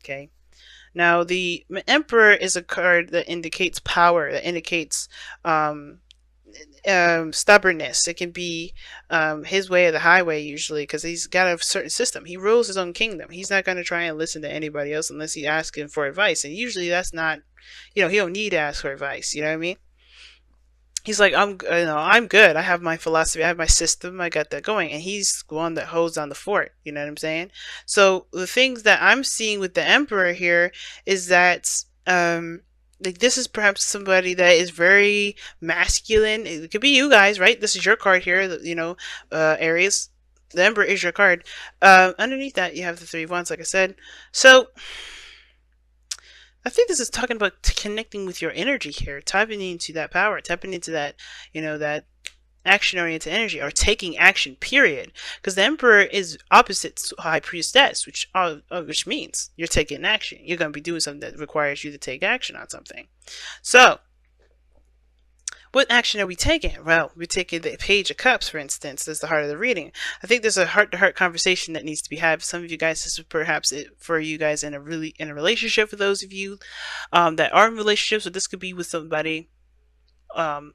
Okay. Now, the Emperor is a card that indicates power, that indicates stubbornness. It can be his way or the highway, usually, because he's got a certain system. He rules his own kingdom. He's not going to try and listen to anybody else unless he asks him for advice. And usually that's not, he don't need to ask for advice. You know what I mean? He's like, I'm good. I have my philosophy. I have my system. I got that going. And he's the one that holds down the fort. You know what I'm saying? So the things that I'm seeing with the Emperor here is that, like, this is perhaps somebody that is very masculine. It could be you guys, right? This is your card here, Aries. The Emperor is your card. Underneath that, you have the Three of Wands, like I said. So I think this is talking about connecting with your energy here, tapping into that power, tapping into that, that action-oriented energy, or taking action, period. Because the Emperor is opposite High Priestess, which means you're taking action. You're going to be doing something that requires you to take action on something. So, what action are we taking? Well, we're taking the Page of Cups, for instance, as the heart of the reading. I think there's a heart-to-heart conversation that needs to be had. Some of you guys, this is perhaps for you guys in a relationship. For those of you that are in relationships, so this could be with somebody that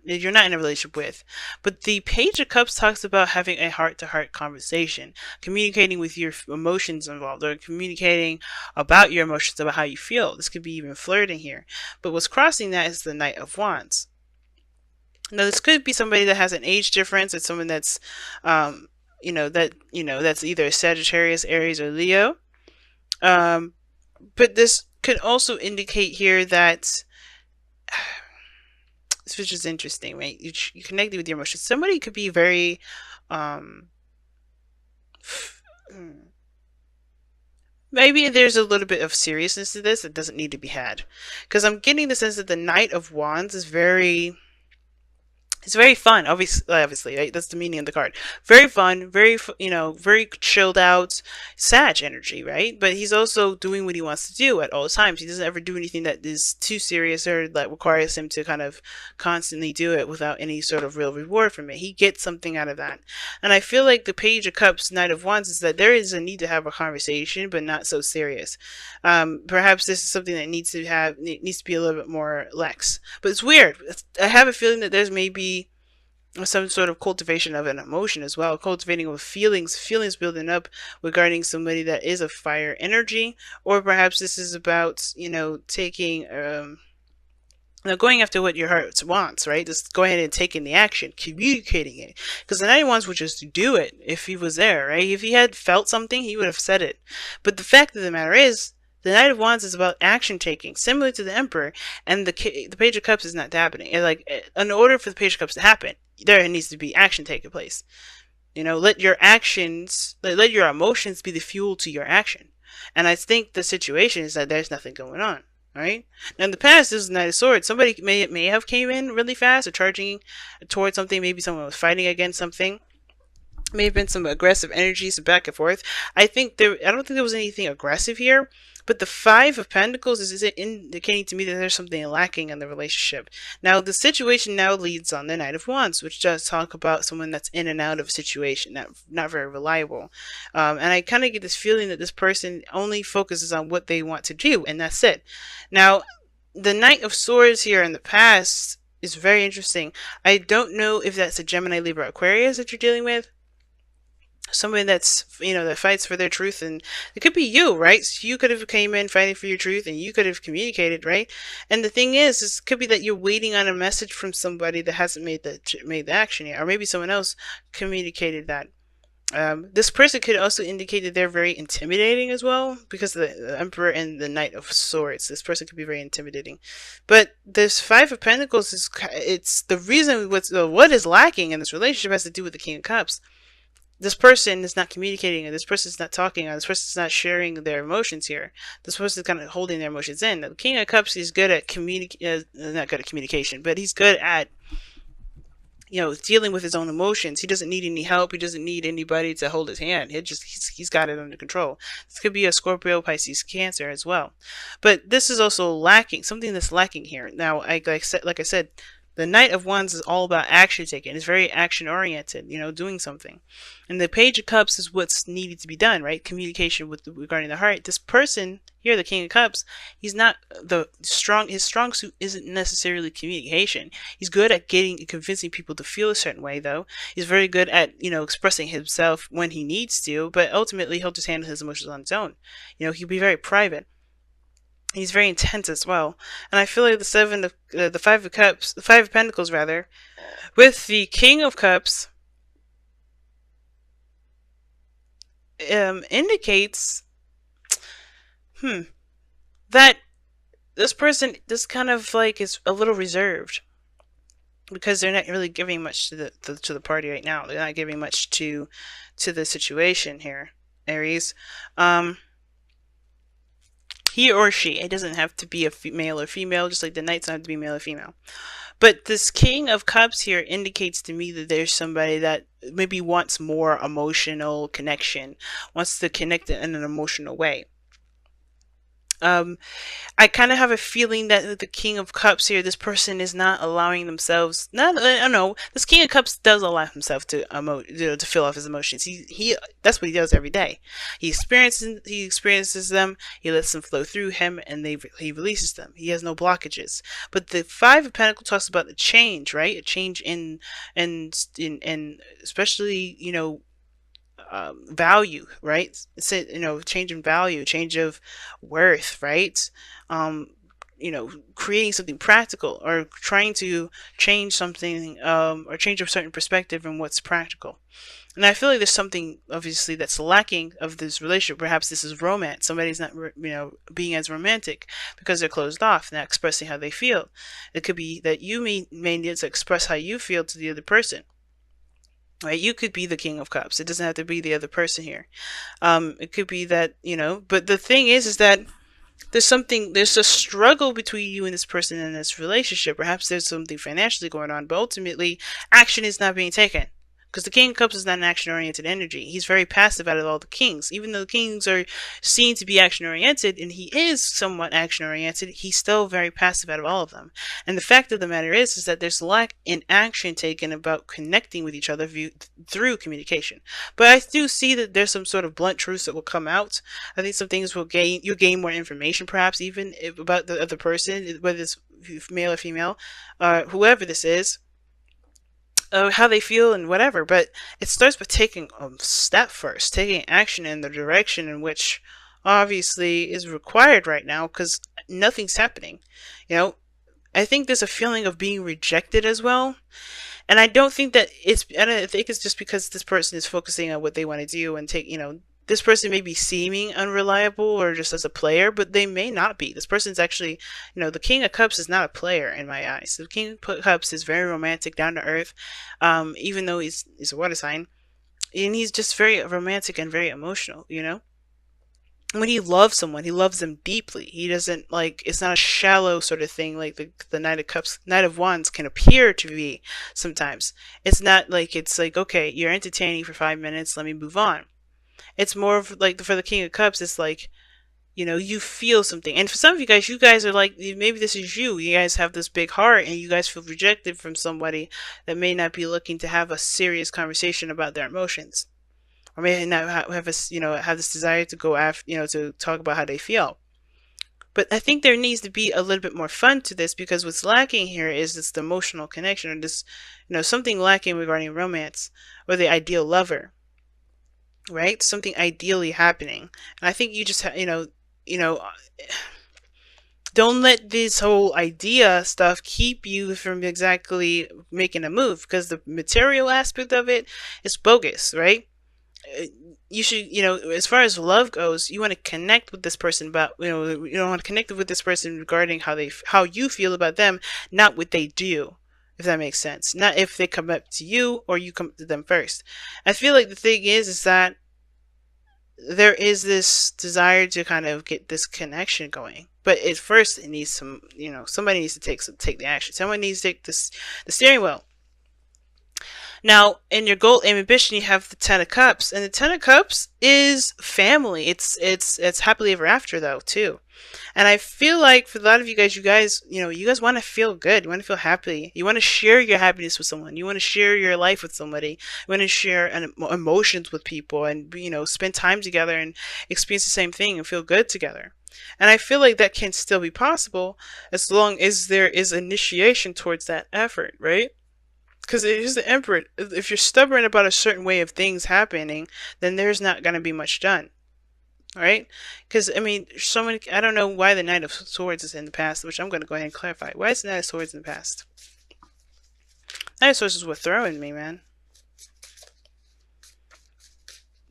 you're not in a relationship with. But the Page of Cups talks about having a heart-to-heart conversation, communicating with your emotions involved, or communicating about your emotions, about how you feel. This could be even flirting here. But what's crossing that is the Knight of Wands. Now, this could be somebody that has an age difference. It's someone that's, that's either Sagittarius, Aries, or Leo. But this could also indicate here that, which is interesting, right? You connected with your emotions. Somebody could be very, maybe there's a little bit of seriousness to this that doesn't need to be had. Because I'm getting the sense that the Knight of Wands is it's very fun, obviously, right? That's the meaning of the card. Very fun, very chilled out, Sag energy, right? But he's also doing what he wants to do at all times. He doesn't ever do anything that is too serious or that requires him to kind of constantly do it without any sort of real reward from it. He gets something out of that. And I feel like the Page of Cups, Knight of Wands, is that there is a need to have a conversation, but not so serious. Perhaps this is something that needs to be a little bit more lax. But it's weird. I have a feeling that there's maybe some sort of cultivation of an emotion as well, cultivating of feelings building up regarding somebody that is of fire energy. Or perhaps this is about, taking, going after what your heart wants, right? Just go ahead and taking the action, communicating it. Because the Knight of Wands would just do it if he was there, right? If he had felt something, he would have said it. But the fact of the matter is, the Knight of Wands is about action taking, similar to the Emperor, and the Page of Cups is not happening. And in order for the Page of Cups to happen, there needs to be action taking place. Let your actions, let your emotions be the fuel to your action. And I think the situation is that there's nothing going on, right? Now in the past, this is Knight of Swords. Somebody may have came in really fast or charging towards something. Maybe someone was fighting against something. May have been some aggressive energies back and forth. I don't think there was anything aggressive here. But the Five of Pentacles is indicating to me that there's something lacking in the relationship. Now, the situation now leads on the Knight of Wands, which does talk about someone that's in and out of a situation, not very reliable. And I kind of get this feeling that this person only focuses on what they want to do, and that's it. Now, the Knight of Swords here in the past is very interesting. I don't know if that's a Gemini, Libra, Aquarius that you're dealing with. Somebody that's that fights for their truth, and it could be you, right? So you could have came in fighting for your truth, and you could have communicated, right? And the thing is, it could be that you're waiting on a message from somebody that hasn't made the action yet, or maybe someone else communicated that. This person could also indicate that they're very intimidating as well, because the Emperor and the Knight of Swords. This person could be very intimidating. But this Five of Pentacles it's the reason what is lacking in this relationship has to do with the King of Cups. This person is not communicating, or this person is not talking, or this person is not sharing their emotions here. This person is kind of holding their emotions in. Now, the King of Cups is good at not good at communication, but he's good at dealing with his own emotions. He doesn't need any help. He doesn't need anybody to hold his hand. He's got it under control. This could be a Scorpio, Pisces, Cancer as well. But this is also lacking, something that's lacking here. Now, like I said, The Knight of Wands is all about action taking. It's very action oriented, doing something. And the Page of Cups is what's needed to be done, right? Communication with regarding the heart. This person here, the King of Cups, he's not the strong. His strong suit isn't necessarily communication. He's good at getting convincing people to feel a certain way, though. He's very good at expressing himself when he needs to, but ultimately he'll just handle his emotions on his own. He'll be very private. He's very intense as well. And I feel like the Five of Cups, the Five of Pentacles rather, with the King of Cups, indicates, that this person, this kind of like is a little reserved because they're not really giving much to the party right now. They're not giving much to the situation here, Aries. He or she. It doesn't have to be a male or female, just like the knights don't have to be male or female. But this King of Cups here indicates to me that there's somebody that maybe wants more emotional connection, wants to connect in an emotional way. I kind of have a feeling that the King of Cups here, this person is not allowing themselves. Not, I don't know. This King of Cups does allow himself to to feel off his emotions. He that's what he does every day. He experiences them. He lets them flow through him, and he releases them. He has no blockages. But the Five of Pentacles talks about the change, right? A change in especially value, right? It's change in value, change of worth, right? Creating something practical or trying to change something, or change a certain perspective in what's practical. And I feel like there's something obviously that's lacking of this relationship. Perhaps this is romance. Somebody's not, being as romantic because they're closed off, not expressing how they feel. It could be that you may need to express how you feel to the other person. Right, you could be the King of Cups. It doesn't have to be the other person here. It could be that but the thing is that there's a struggle between you and this person in this relationship. Perhaps there's something financially going on, but ultimately, action is not being taken. Because the King of Cups is not an action-oriented energy. He's very passive out of all the kings. Even though the kings are seen to be action-oriented, and he is somewhat action-oriented, he's still very passive out of all of them. And the fact of the matter is that there's lack in action taken about connecting with each other through communication. But I do see that there's some sort of blunt truths that will come out. I think some things you'll gain more information, perhaps even about the other person, whether it's male or female, whoever this is. How they feel and whatever, but it starts with taking a step first, taking action in the direction in which obviously is required right now because nothing's happening. I think there's a feeling of being rejected as well, and I don't think that I don't think it's just because this person is focusing on what they want to do and this person may be seeming unreliable or just as a player, but they may not be. This person's actually, the King of Cups is not a player in my eyes. The King of Cups is very romantic, down to earth, even though he's a water sign. And he's just very romantic and very emotional, When he loves someone, he loves them deeply. He doesn't it's not a shallow sort of thing like the Knight of Cups, Knight of Wands can appear to be sometimes. It's not it's like, okay, you're entertaining for 5 minutes, let me move on. It's more of for the King of Cups, it's like, you feel something. And for some of you guys are like, maybe this is you. You guys have this big heart and you guys feel rejected from somebody that may not be looking to have a serious conversation about their emotions. Or may not have this desire to go after, to talk about how they feel. But I think there needs to be a little bit more fun to this because what's lacking here is this emotional connection or this, something lacking regarding romance or the ideal lover. Right? Something ideally happening. And I think you just don't let this whole idea stuff keep you from exactly making a move because the material aspect of it is bogus, right? You should, as far as love goes, you want to connect with this person about, you don't want to connect with this person regarding how you feel about them, not what they do. If that makes sense. Not if they come up to you or you come to them first. I feel like the thing is that there is this desire to kind of get this connection going. But at first it needs some, somebody needs to take the action. Someone needs to take the steering wheel. Now, in your goal and ambition, you have the Ten of Cups, and the Ten of Cups is family. It's happily ever after though too. And I feel like for a lot of you guys want to feel good. You want to feel happy. You want to share your happiness with someone. You want to share your life with somebody. You want to share emotions with people, and spend time together and experience the same thing and feel good together. And I feel like that can still be possible as long as there is initiation towards that effort, right? Because here's the emperor. If you're stubborn about a certain way of things happening, then there's not going to be much done. Right? Because, I mean, so many. I don't know why the Knight of Swords is in the past, which I'm going to go ahead and clarify. Why is the Knight of Swords in the past? Knight of Swords is what throwing me, man.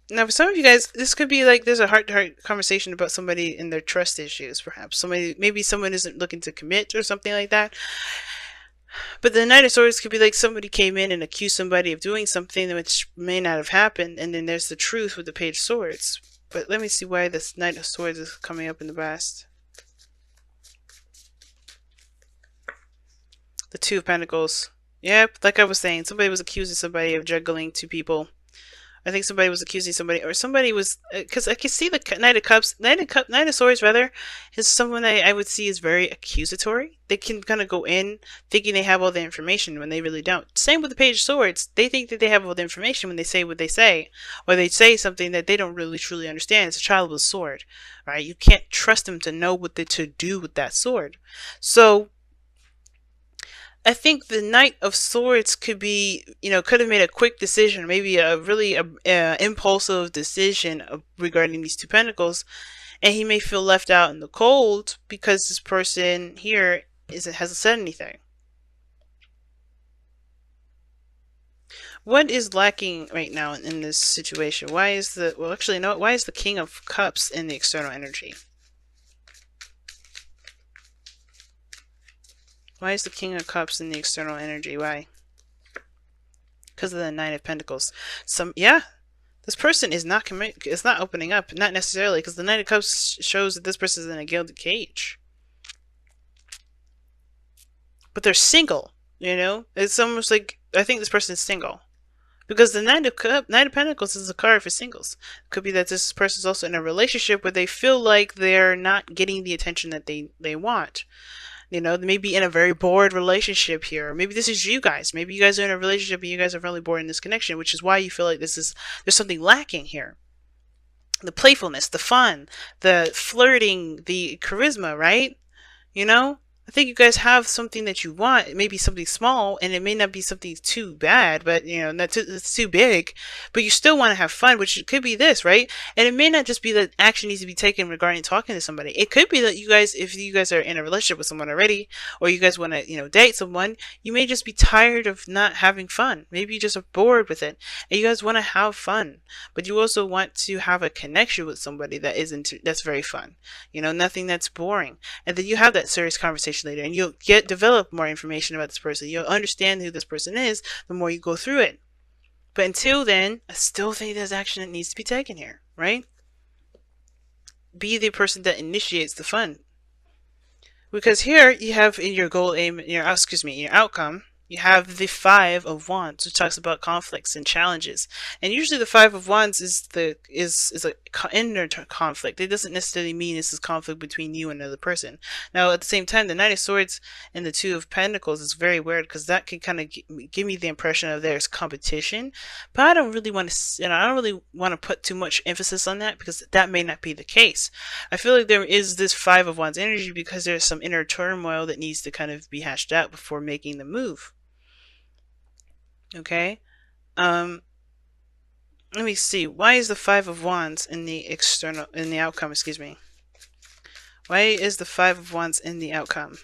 Now, for some of you guys, this could be like there's a heart-to-heart conversation about somebody and their trust issues, perhaps. Maybe someone isn't looking to commit or something like that. But the Knight of Swords could be like somebody came in and accused somebody of doing something which may not have happened, and then there's the truth with the Page of Swords. But let me see why this Knight of Swords is coming up in the past. The Two of Pentacles. Yep, like I was saying, somebody was accusing somebody of juggling two people. I think somebody was accusing somebody, or somebody was, because I can see the Knight of Cups, Knight of Swords rather, is someone I would see is very accusatory. They can kind of go in thinking they have all the information when they really don't. Same with the Page of Swords. They think that they have all the information when they say what they say, or they say something that they don't really truly understand. It's a child with a sword, right? You can't trust them to know what to do with that sword. So I think the Knight of Swords could be, could have made a quick decision, maybe a really impulsive decision regarding these two pentacles, and he may feel left out in the cold because this person here hasn't said anything. What is lacking right now in this situation? Why is why is the King of Cups in the external energy? Why is the King of Cups in the external energy? Why? Because of the Nine of Pentacles. This person is not opening up. Not necessarily, because the Knight of Cups shows that this person is in a gilded cage. But they're single, It's almost like, I think this person is single. Because the Knight of Pentacles is a card for singles. It could be that this person is also in a relationship where they feel like they're not getting the attention that they want. They may be in a very bored relationship here. Or maybe this is you guys. Maybe you guys are in a relationship and you guys are really bored in this connection, which is why you feel like there's something lacking here. The playfulness, the fun, the flirting, the charisma, right? I think you guys have something that you want. It may be something small, and it may not be something too bad, but it's too big. But you still want to have fun, which could be this, right? And it may not just be that action needs to be taken regarding talking to somebody. It could be that if you guys are in a relationship with someone already, or you guys want to, date someone, you may just be tired of not having fun. Maybe you just are bored with it, and you guys want to have fun, but you also want to have a connection with somebody that's very fun. Nothing that's boring, and then you have that serious conversation later, and you'll develop more information about this person. You'll understand who this person is the more you go through it. But until then, I still think there's action that needs to be taken here, right? Be the person that initiates the fun. Because here you have in your goal aim, in your outcome, you have the Five of Wands, which talks about conflicts and challenges. And usually the Five of Wands is a inner conflict. It doesn't necessarily mean this is conflict between you and another person. Now, at the same time, the Knight of Swords and the Two of Pentacles is very weird, because that can kind of give me the impression of there's competition. But I don't really want to put too much emphasis on that, because that may not be the case. I feel like there is this Five of Wands energy because there's some inner turmoil that needs to kind of be hashed out before making the move. Okay, let me see. Why is the Five of Wands in the outcome? Excuse me. Why is the Five of Wands in the outcome?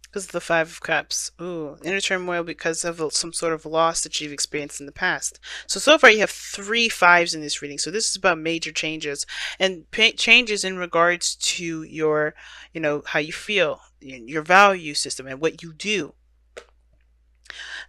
Because of the Five of Cups. Ooh, inner turmoil because of some sort of loss that you've experienced in the past. So far you have 3 fives in this reading. So this is about major changes. And changes in regards to your, how you feel, your value system, and what you do.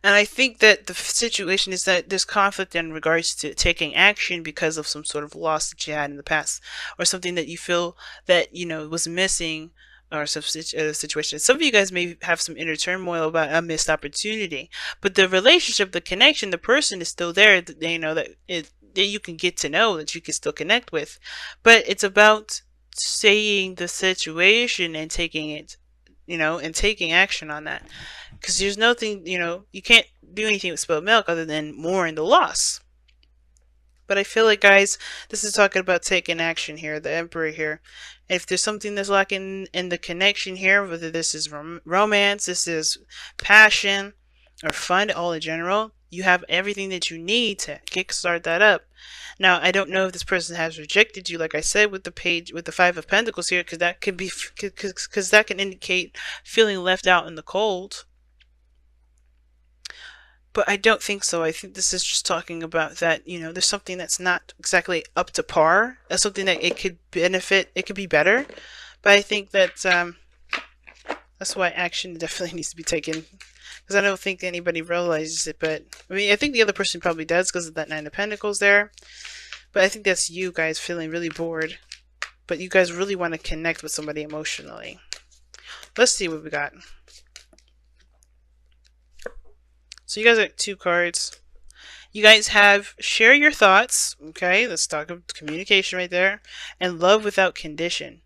And I think that the situation is that there's conflict in regards to taking action because of some sort of loss that you had in the past, or something that you feel that was missing, or some situation. Some of you guys may have some inner turmoil about a missed opportunity, but the relationship, the connection, the person is still there. That you can get to know, that you can still connect with, but it's about seeing the situation and taking it, and taking action on that. Because there's nothing, you can't do anything with spilled milk other than mourn the loss. But I feel like, guys, this is talking about taking action here, the Emperor here. If there's something that's lacking in the connection here, whether this is romance, this is passion, or fun, all in general, you have everything that you need to kickstart that up. Now, I don't know if this person has rejected you, like I said, with the page with the Five of Pentacles here, because that could be because that can indicate feeling left out in the cold. But I don't think so. I think this is just talking about that, there's something that's not exactly up to par. That's something that it could benefit, it could be better. But I think that that's why action definitely needs to be taken. Because I don't think anybody realizes it. But, I mean, I think the other person probably does because of that Nine of Pentacles there. But I think that's you guys feeling really bored. But you guys really want to connect with somebody emotionally. Let's see what we got. So you guys got 2 cards. You guys have share your thoughts. Okay, let's talk about communication right there. And love without condition.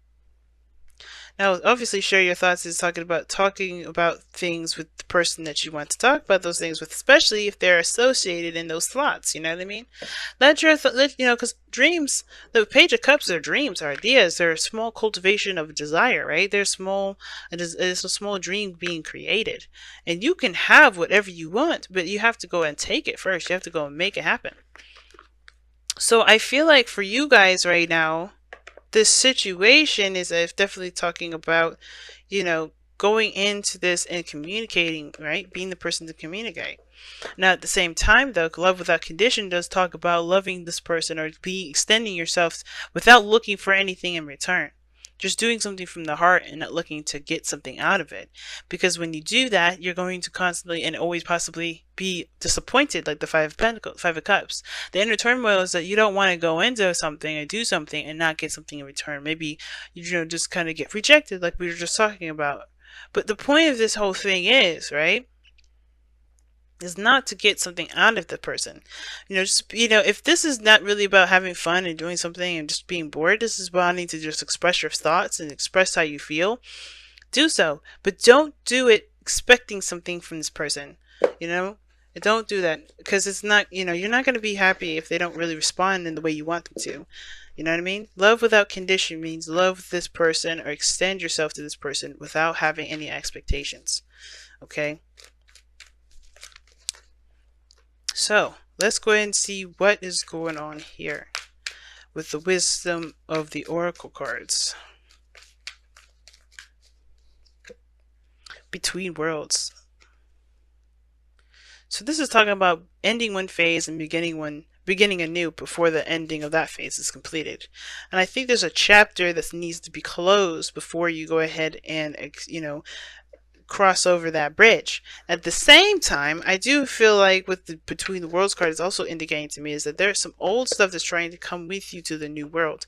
Now, obviously, share your thoughts is talking about things with the person that you want to talk about those things with, especially if they're associated in those thoughts. You know what I mean? Because dreams, the Page of Cups are dreams, are ideas. They're a small cultivation of desire, right? They're small. It's a small dream being created, and you can have whatever you want, but you have to go and take it first. You have to go and make it happen. So I feel like for you guys right now, this situation is definitely talking about, going into this and communicating, right? Being the person to communicate. Now, at the same time, though, love without condition does talk about loving this person or extending yourself without looking for anything in return. Just doing something from the heart and not looking to get something out of it. Because when you do that, you're going to constantly and always possibly be disappointed, like the Five of Pentacles, Five of Cups. The inner turmoil is that you don't want to go into something and do something and not get something in return. Maybe, just kind of get rejected, like we were just talking about. But the point of this whole thing is not to get something out of the person. If this is not really about having fun and doing something and just being bored, this is wanting to just express your thoughts and express how you feel, do so. But don't do it expecting something from this person, don't do that, because it's not, you're not going to be happy if they don't really respond in the way you want them to. You know what I mean? Love without condition means love this person or extend yourself to this person without having any expectations. Okay? So, let's go ahead and see what is going on here with the wisdom of the oracle cards. Between worlds. So this is talking about ending one phase and beginning anew before the ending of that phase is completed. And I think there's a chapter that needs to be closed before you go ahead and, cross over that bridge. At the same time, I do feel like with the Between the Worlds card is also indicating to me is that there's some old stuff that's trying to come with you to the new world.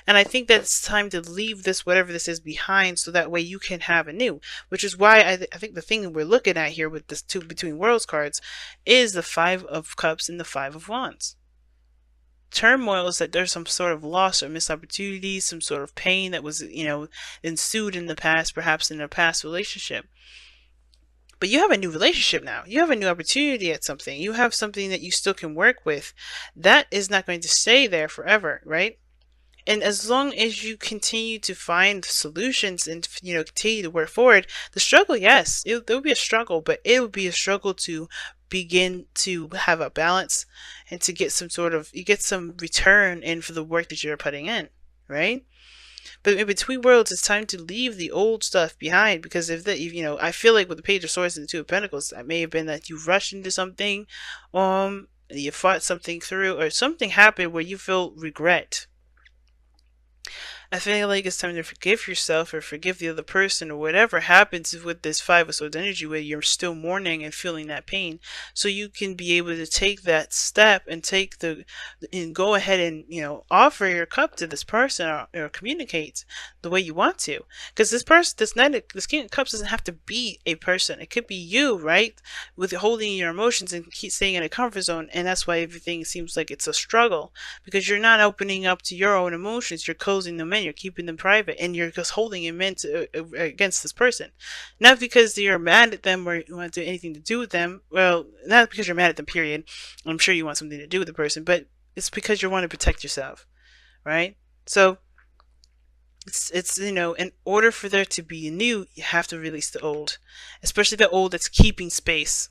And I think that it's time to leave this, whatever this is, behind so that way you can have a new. Which is why I think the thing we're looking at here with this 2 Between Worlds cards is the Five of Cups and the Five of Wands. Turmoil is that there's some sort of loss or missed opportunities, some sort of pain that was, ensued in the past, perhaps in a past relationship. But you have a new relationship now. You have a new opportunity at something. You have something that you still can work with. That is not going to stay there forever, right? And as long as you continue to find solutions and, continue to work forward, the struggle, yes, there will be a struggle, but it will be a struggle to begin to have a balance and to get you get some return in for the work that you're putting in, right? But in Between Worlds, it's time to leave the old stuff behind, because I feel like with the Page of Swords and the Two of Pentacles, that may have been that you rushed into something, you fought something through, or something happened where you feel regret. I feel like it's time to forgive yourself or forgive the other person or whatever happens with this Five of Swords energy where you're still mourning and feeling that pain. So you can be able to take that step and and go ahead and, offer your cup to this person, or communicate the way you want to. Because this person, this King of Cups doesn't have to be a person. It could be you, right? With holding your emotions and keep staying in a comfort zone. And that's why everything seems like it's a struggle, because you're not opening up to your own emotions. You're closing them in. You're keeping them private, and you're just holding them in against this person, not because you're mad at them or you want to do anything to do with them. Well, not because you're mad at them. Period. I'm sure you want something to do with the person, but it's because you want to protect yourself, right? So it's in order for there to be new, you have to release the old, especially the old that's keeping space.